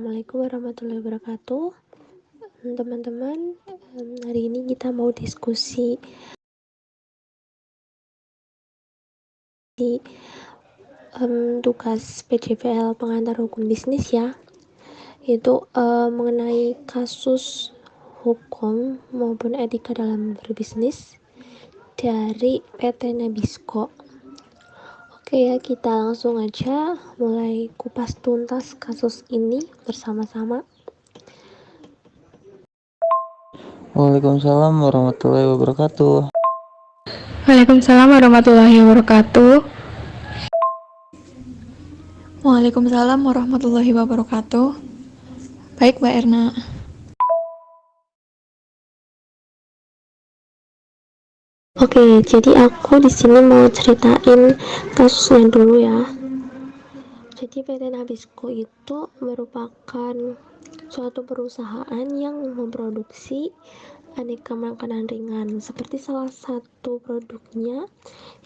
Assalamualaikum warahmatullahi wabarakatuh. Teman-teman, hari ini kita mau diskusi di tugas PJPL pengantar hukum bisnis ya, yaitu mengenai kasus hukum maupun etika dalam berbisnis dari PT Nabisco. Oke ya, kita langsung aja mulai kupas tuntas kasus ini bersama-sama. Waalaikumsalam warahmatullahi wabarakatuh. Waalaikumsalam warahmatullahi wabarakatuh. Waalaikumsalam warahmatullahi wabarakatuh. Baik, Mbak Erna. Oke, jadi aku di sini mau ceritain kasusnya dulu ya. Jadi PT Nabisco itu merupakan suatu perusahaan yang memproduksi aneka makanan ringan, seperti salah satu produknya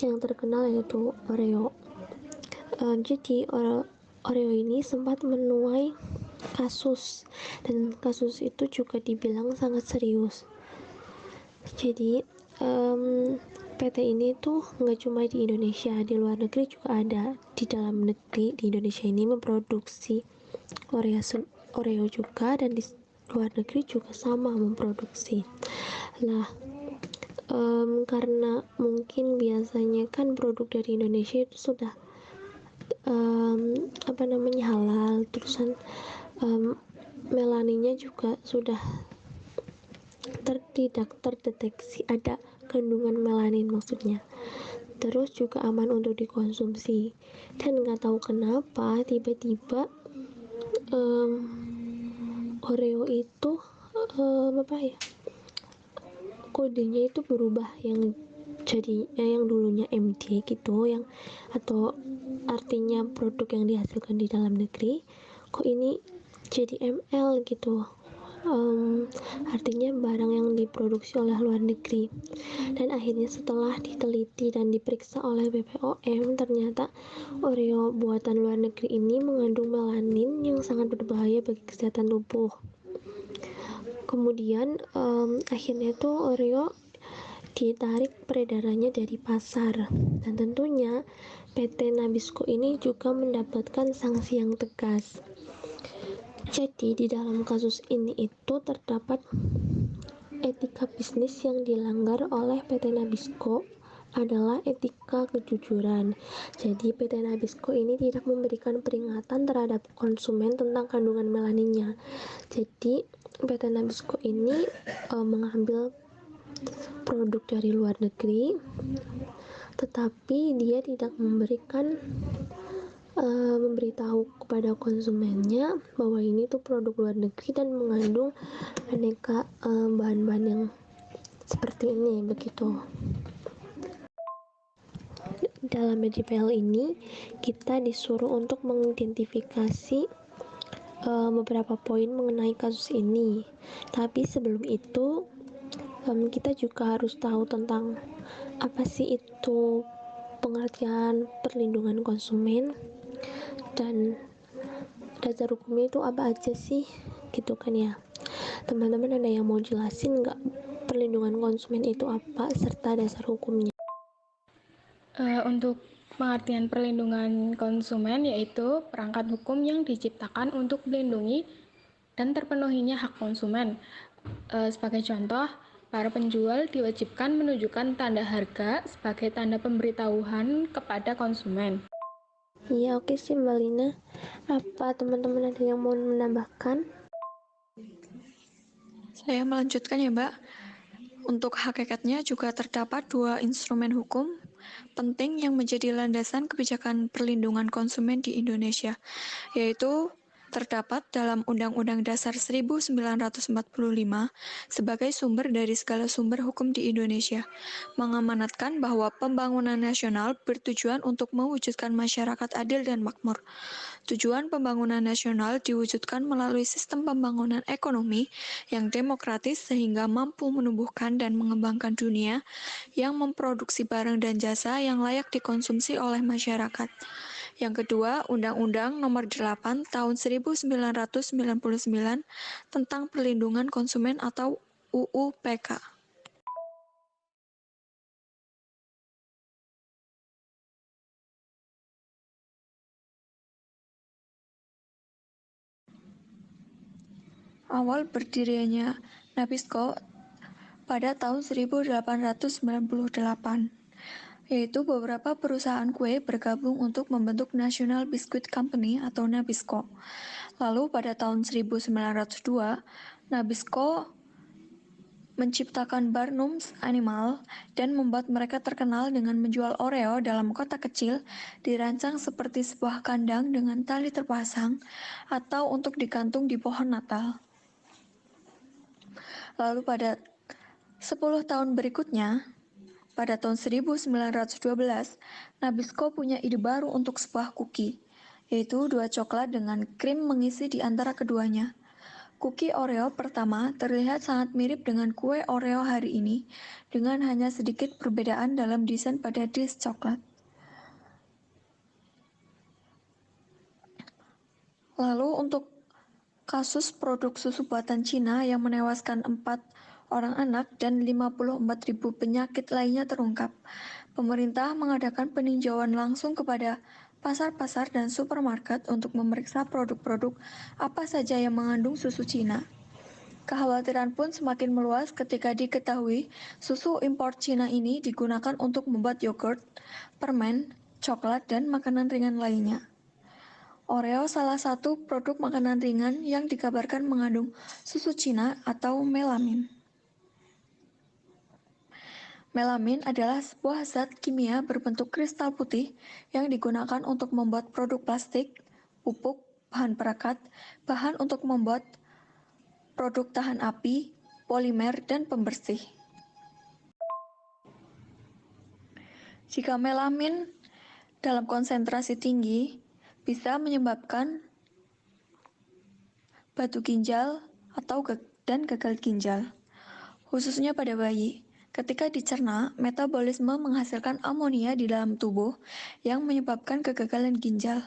yang terkenal yaitu Oreo. Jadi Oreo ini sempat menuai kasus, dan kasus itu juga dibilang sangat serius. Jadi PT ini tuh nggak cuma di Indonesia, di luar negeri juga ada. Di dalam negeri, di Indonesia ini memproduksi Oreo juga, dan di luar negeri juga sama memproduksi. Lah, karena mungkin biasanya kan produk dari Indonesia itu sudah halal, terusan melaninnya juga sudah tidak terdeteksi ada kandungan melanin maksudnya, terus juga aman untuk dikonsumsi. Dan nggak tahu kenapa tiba-tiba Oreo itu kodenya itu berubah, yang jadi yang dulunya MD gitu, yang atau artinya produk yang dihasilkan di dalam negeri, kok ini jadi ML gitu. Artinya barang yang diproduksi oleh luar negeri. Dan akhirnya setelah diteliti dan diperiksa oleh BPOM, ternyata Oreo buatan luar negeri ini mengandung melanin yang sangat berbahaya bagi kesehatan tubuh. Kemudian akhirnya tuh Oreo ditarik peredarannya dari pasar, dan tentunya PT Nabisco ini juga mendapatkan sanksi yang tegas. Jadi di dalam kasus ini itu terdapat etika bisnis yang dilanggar oleh PT Nabisco adalah etika kejujuran. Jadi PT Nabisco ini tidak memberikan peringatan terhadap konsumen tentang kandungan melaninnya. Jadi PT Nabisco ini mengambil produk dari luar negeri, tetapi dia tidak memberitahu kepada konsumennya bahwa ini tuh produk luar negeri dan mengandung aneka bahan-bahan yang seperti ini begitu. Dalam PJPL ini kita disuruh untuk mengidentifikasi beberapa poin mengenai kasus ini. Tapi sebelum itu kita juga harus tahu tentang apa sih itu pengertian perlindungan konsumen, dan dasar hukumnya itu apa aja sih gitu kan ya. Teman-teman ada yang mau jelasin nggak perlindungan konsumen itu apa serta dasar hukumnya? Untuk pengertian perlindungan konsumen yaitu perangkat hukum yang diciptakan untuk melindungi dan terpenuhinya hak konsumen. Sebagai contoh, para penjual diwajibkan menunjukkan tanda harga sebagai tanda pemberitahuan kepada konsumen. Iya, oke sih Mbak Lina. Apa teman-teman ada yang mau menambahkan? Saya melanjutkan ya, Mbak. Untuk hakikatnya juga terdapat dua instrumen hukum penting yang menjadi landasan kebijakan perlindungan konsumen di Indonesia, yaitu terdapat dalam Undang-Undang Dasar 1945 sebagai sumber dari segala sumber hukum di Indonesia, mengamanatkan bahwa pembangunan nasional bertujuan untuk mewujudkan masyarakat adil dan makmur. Tujuan pembangunan nasional diwujudkan melalui sistem pembangunan ekonomi yang demokratis sehingga mampu menumbuhkan dan mengembangkan dunia yang memproduksi barang dan jasa yang layak dikonsumsi oleh masyarakat. Yang kedua, Undang-Undang Nomor 8 Tahun 1999 tentang Perlindungan Konsumen atau UU PK. Awal berdirinya Nabisco pada tahun 1898, yaitu beberapa perusahaan kue bergabung untuk membentuk National Biscuit Company atau Nabisco. Lalu pada tahun 1902, Nabisco menciptakan Barnum's Animal dan membuat mereka terkenal dengan menjual Oreo dalam kotak kecil, dirancang seperti sebuah kandang dengan tali terpasang atau untuk digantung di pohon Natal. Lalu pada 10 tahun berikutnya, pada tahun 1912, Nabisco punya ide baru untuk sebuah kuki, yaitu 2 coklat dengan krim mengisi di antara keduanya. Kuki Oreo pertama terlihat sangat mirip dengan kue Oreo hari ini, dengan hanya sedikit perbedaan dalam desain pada disk coklat. Lalu untuk kasus produk susu buatan Cina yang menewaskan 4 orang anak dan 54.000 penyakit lainnya terungkap. Pemerintah mengadakan peninjauan langsung kepada pasar-pasar dan supermarket untuk memeriksa produk-produk apa saja yang mengandung susu Cina. Kekhawatiran pun semakin meluas ketika diketahui susu impor Cina ini digunakan untuk membuat yogurt, permen, coklat, dan makanan ringan lainnya. Oreo salah satu produk makanan ringan yang dikabarkan mengandung susu Cina atau melamin. Melamin adalah sebuah zat kimia berbentuk kristal putih yang digunakan untuk membuat produk plastik, pupuk, bahan perekat, bahan untuk membuat produk tahan api, polimer, dan pembersih. Jika melamin dalam konsentrasi tinggi, bisa menyebabkan batu ginjal dan gagal ginjal, khususnya pada bayi. Ketika dicerna, metabolisme menghasilkan amonia di dalam tubuh yang menyebabkan kegagalan ginjal.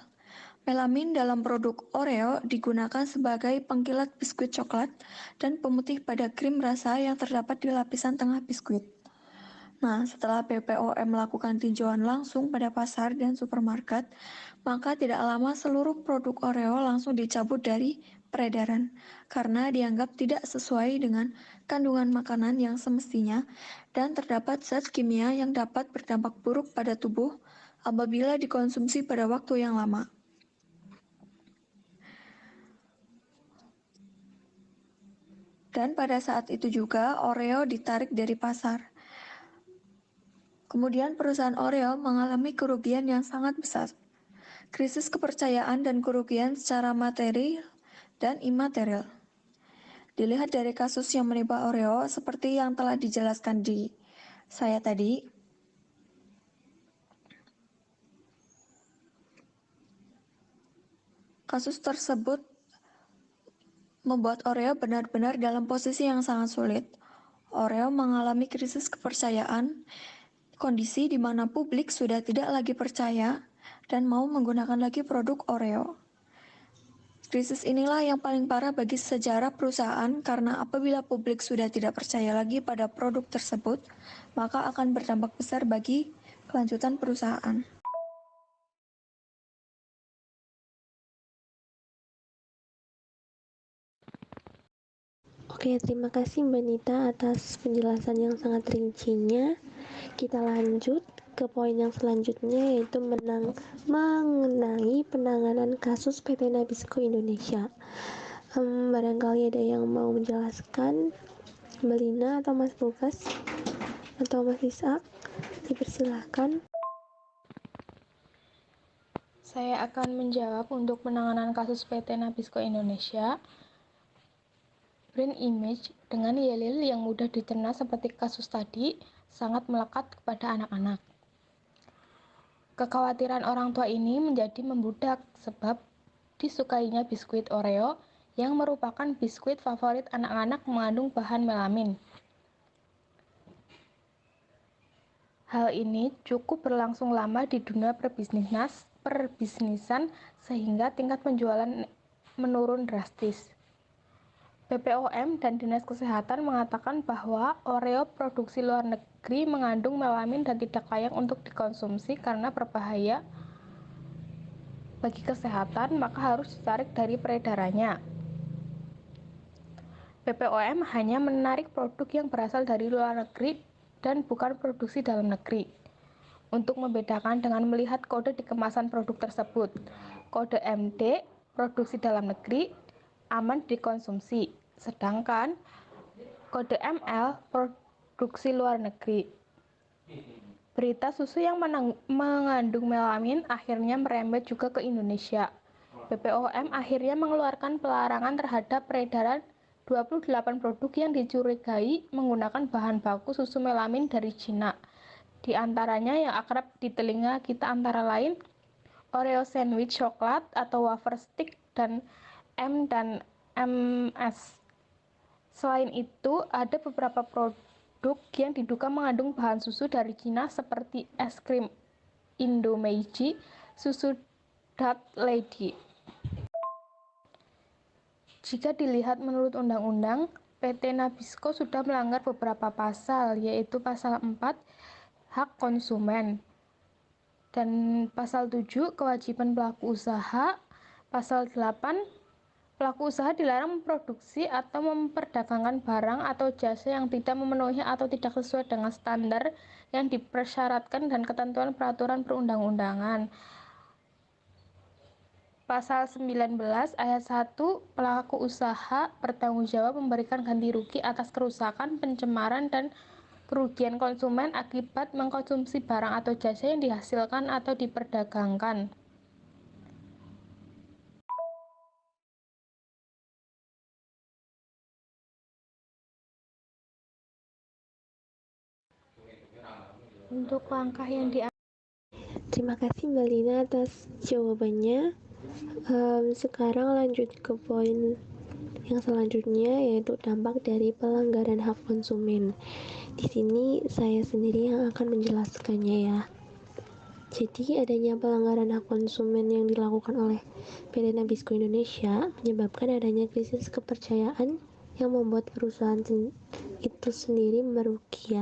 Melamin dalam produk Oreo digunakan sebagai pengkilat biskuit coklat dan pemutih pada krim rasa yang terdapat di lapisan tengah biskuit. Nah, setelah BPOM melakukan tinjauan langsung pada pasar dan supermarket, maka tidak lama seluruh produk Oreo langsung dicabut dari peredaran karena dianggap tidak sesuai dengan kandungan makanan yang semestinya dan terdapat zat kimia yang dapat berdampak buruk pada tubuh apabila dikonsumsi pada waktu yang lama. Dan pada saat itu juga Oreo ditarik dari pasar. Kemudian perusahaan Oreo mengalami kerugian yang sangat besar. Krisis kepercayaan dan kerugian secara materi dan imaterial. Dilihat dari kasus yang menimpa Oreo seperti yang telah dijelaskan di saya tadi, kasus tersebut membuat Oreo benar-benar dalam posisi yang sangat sulit. Oreo mengalami krisis kepercayaan, kondisi di mana publik sudah tidak lagi percaya dan mau menggunakan lagi produk Oreo. Krisis inilah yang paling parah bagi sejarah perusahaan karena apabila publik sudah tidak percaya lagi pada produk tersebut, maka akan berdampak besar bagi kelanjutan perusahaan. Oke, terima kasih Mbak Nita atas penjelasan yang sangat rincinya. Kita lanjut ke poin yang selanjutnya, yaitu mengenai penanganan kasus PT Nabisco Indonesia. Barangkali ada yang mau menjelaskan, Mbak Lina atau Mas Bogas atau Mas Ishak, dipersilahkan. Saya akan menjawab untuk penanganan kasus PT Nabisco Indonesia. Brand image dengan yelil yang mudah dicerna seperti kasus tadi sangat melekat kepada anak-anak. Kekhawatiran orang tua ini menjadi membludak sebab disukainya biskuit Oreo yang merupakan biskuit favorit anak-anak mengandung bahan melamin. Hal ini cukup berlangsung lama di dunia perbisnisan perbisnisan sehingga tingkat penjualan menurun drastis. BPOM dan Dinas Kesehatan mengatakan bahwa Oreo produksi luar negeri mengandung melamin dan tidak layak untuk dikonsumsi karena berbahaya bagi kesehatan, maka harus ditarik dari peredarannya. BPOM hanya menarik produk yang berasal dari luar negeri dan bukan produksi dalam negeri. Untuk membedakan dengan melihat kode di kemasan produk tersebut. Kode MD, produksi dalam negeri, aman dikonsumsi. Sedangkan kode ML, produksi luar negeri. Berita susu yang mengandung melamin akhirnya merembet juga ke Indonesia. BPOM akhirnya mengeluarkan pelarangan terhadap peredaran 28 produk yang dicurigai menggunakan bahan baku susu melamin dari Cina. Di antaranya yang akrab di telinga kita antara lain Oreo sandwich coklat atau wafer stick dan M&M's. Selain itu, ada beberapa produk yang diduga mengandung bahan susu dari Cina seperti es krim Indomeiji, susu Dut Lady. Jika dilihat menurut undang-undang, PT Nabisco sudah melanggar beberapa pasal, yaitu pasal 4 hak konsumen dan pasal 7 kewajiban pelaku usaha, pasal 8 pelaku usaha dilarang memproduksi atau memperdagangkan barang atau jasa yang tidak memenuhi atau tidak sesuai dengan standar yang dipersyaratkan dan ketentuan peraturan perundang-undangan. Pasal 19 ayat 1 pelaku usaha bertanggung jawab memberikan ganti rugi atas kerusakan, pencemaran, dan kerugian konsumen akibat mengkonsumsi barang atau jasa yang dihasilkan atau diperdagangkan. Untuk langkah yang diambil. Terima kasih Mbak Lina atas jawabannya. Sekarang lanjut ke poin yang selanjutnya, yaitu dampak dari pelanggaran hak konsumen. Di sini saya sendiri yang akan menjelaskannya ya. Jadi adanya pelanggaran hak konsumen yang dilakukan oleh PT Nabisco Indonesia menyebabkan adanya krisis kepercayaan yang membuat perusahaan itu sendiri merugi.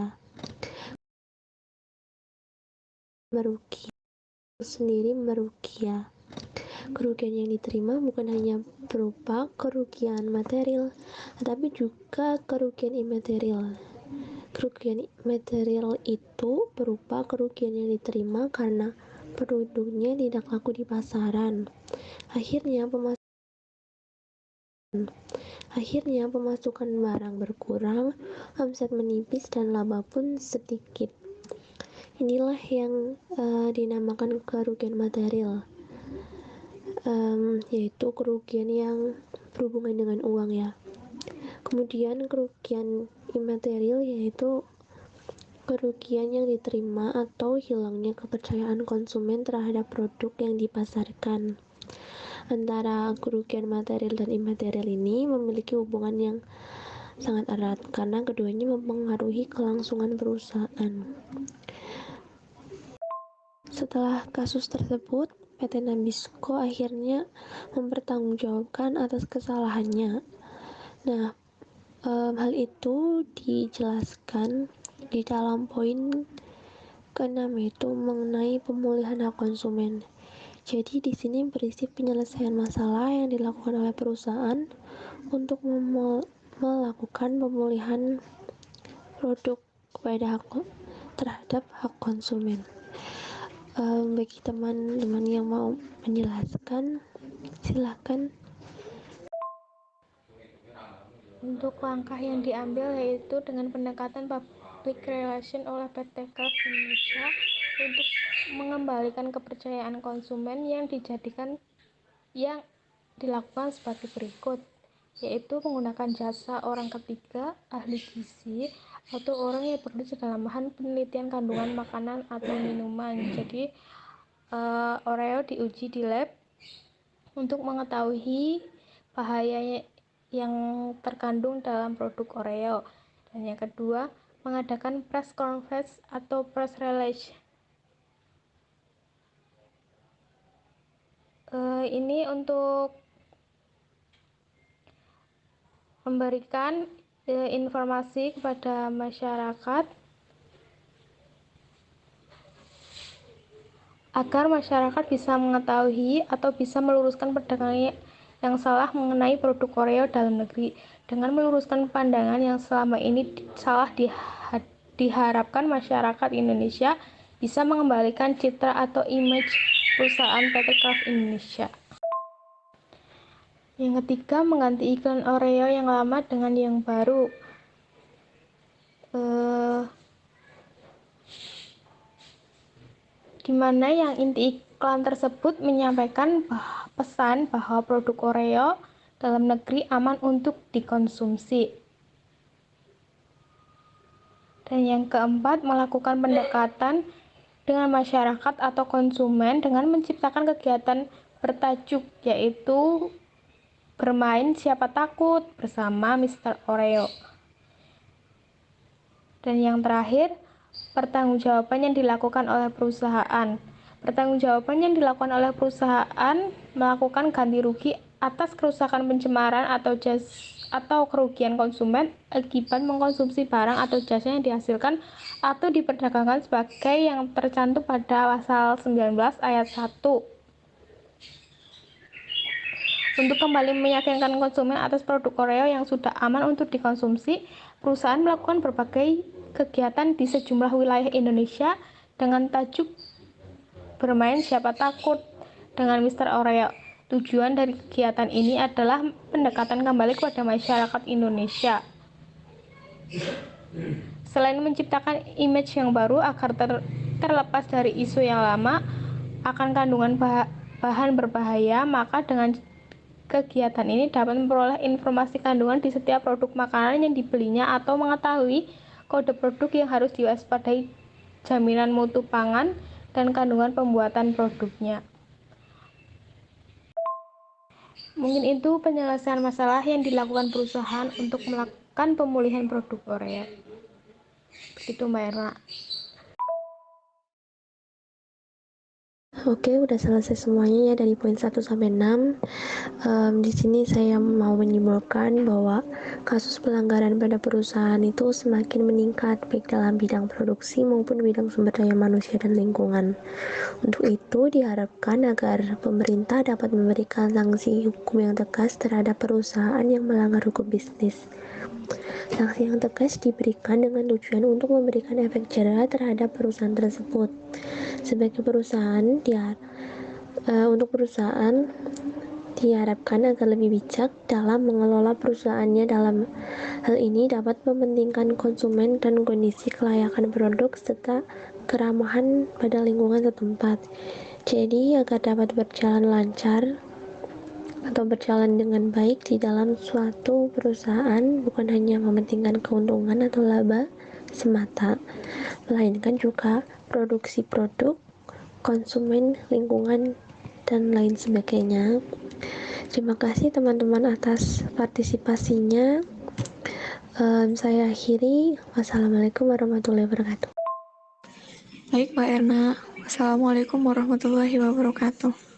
Kerugian yang diterima bukan hanya berupa kerugian material, tetapi juga kerugian imaterial. Kerugian material itu berupa kerugian yang diterima karena produknya tidak laku di pasaran. Akhirnya pemasukan barang berkurang, omset menipis, dan laba pun sedikit. Inilah yang dinamakan kerugian material, yaitu kerugian yang berhubungan dengan uang ya. Kemudian kerugian imaterial yaitu kerugian yang diterima atau hilangnya kepercayaan konsumen terhadap produk yang dipasarkan. Antara kerugian material dan imaterial ini memiliki hubungan yang sangat erat karena keduanya mempengaruhi kelangsungan perusahaan. Setelah kasus tersebut, PT Nabisco akhirnya mempertanggungjawabkan atas kesalahannya. Nah, hal itu dijelaskan di dalam poin ke-6, yaitu mengenai pemulihan hak konsumen. Jadi di sini berisi penyelesaian masalah yang dilakukan oleh perusahaan untuk melakukan pemulihan produk terhadap hak konsumen. Bagi teman-teman yang mau menjelaskan, silakan. Untuk langkah yang diambil yaitu dengan pendekatan public relation oleh PT Kraft Indonesia untuk mengembalikan kepercayaan konsumen yang dilakukan sebagai berikut, yaitu menggunakan jasa orang ketiga, ahli gizi, atau orang yang bekerja dalam bahan penelitian kandungan makanan atau minuman. Jadi Oreo diuji di lab untuk mengetahui bahaya yang terkandung dalam produk Oreo. Dan yang kedua, mengadakan press conference atau press release Ini untuk memberikan informasi kepada masyarakat agar masyarakat bisa mengetahui atau bisa meluruskan pandangan yang salah mengenai produk Oreo dalam negeri. Dengan meluruskan pandangan yang selama ini salah, diharapkan masyarakat Indonesia bisa mengembalikan citra atau image perusahaan PT Kraft Indonesia. Yang ketiga, mengganti iklan Oreo yang lama dengan yang baru. Di mana yang inti iklan tersebut menyampaikan pesan bahwa produk Oreo dalam negeri aman untuk dikonsumsi. Dan yang keempat, melakukan pendekatan dengan masyarakat atau konsumen dengan menciptakan kegiatan bertajuk, yaitu bermain siapa takut bersama Mr. Oreo. Dan yang terakhir, pertanggungjawaban yang dilakukan oleh perusahaan. Pertanggungjawaban yang dilakukan oleh perusahaan melakukan ganti rugi atas kerusakan, pencemaran atau kerugian konsumen akibat mengkonsumsi barang atau jasa yang dihasilkan atau diperdagangkan sebagai yang tercantum pada pasal 19 ayat 1. Untuk kembali meyakinkan konsumen atas produk Oreo yang sudah aman untuk dikonsumsi, perusahaan melakukan berbagai kegiatan di sejumlah wilayah Indonesia dengan tajuk bermain siapa takut dengan Mr. Oreo. Tujuan dari kegiatan ini adalah pendekatan kembali kepada masyarakat Indonesia. Selain menciptakan image yang baru agar terlepas dari isu yang lama akan kandungan bahan berbahaya, maka dengan kegiatan ini dapat memperoleh informasi kandungan di setiap produk makanan yang dibelinya atau mengetahui kode produk yang harus diwaspadai, jaminan mutu pangan, dan kandungan pembuatan produknya. Mungkin itu penyelesaian masalah yang dilakukan perusahaan untuk melakukan pemulihan produk Oreo. Begitu Mbak Erna. Oke, udah selesai semuanya ya dari poin 1 sampai 6. Di sini saya mau menyimpulkan bahwa kasus pelanggaran pada perusahaan itu semakin meningkat baik dalam bidang produksi maupun bidang sumber daya manusia dan lingkungan. Untuk itu diharapkan agar pemerintah dapat memberikan sanksi hukum yang tegas terhadap perusahaan yang melanggar hukum bisnis. Sanksi yang tegas diberikan dengan tujuan untuk memberikan efek jera terhadap perusahaan tersebut. Sebagai perusahaan, untuk perusahaan diharapkan agar lebih bijak dalam mengelola perusahaannya. Dalam hal ini dapat mementingkan konsumen dan kondisi kelayakan produk serta keramahan pada lingkungan setempat. Jadi agar dapat berjalan lancar atau berjalan dengan baik di dalam suatu perusahaan, bukan hanya mementingkan keuntungan atau laba semata, melainkan juga produksi produk, konsumen, lingkungan, dan lain sebagainya. Terima kasih teman-teman atas partisipasinya. Saya akhiri. Wassalamualaikum warahmatullahi wabarakatuh. Baik, Mbak Erna. Wassalamualaikum warahmatullahi wabarakatuh.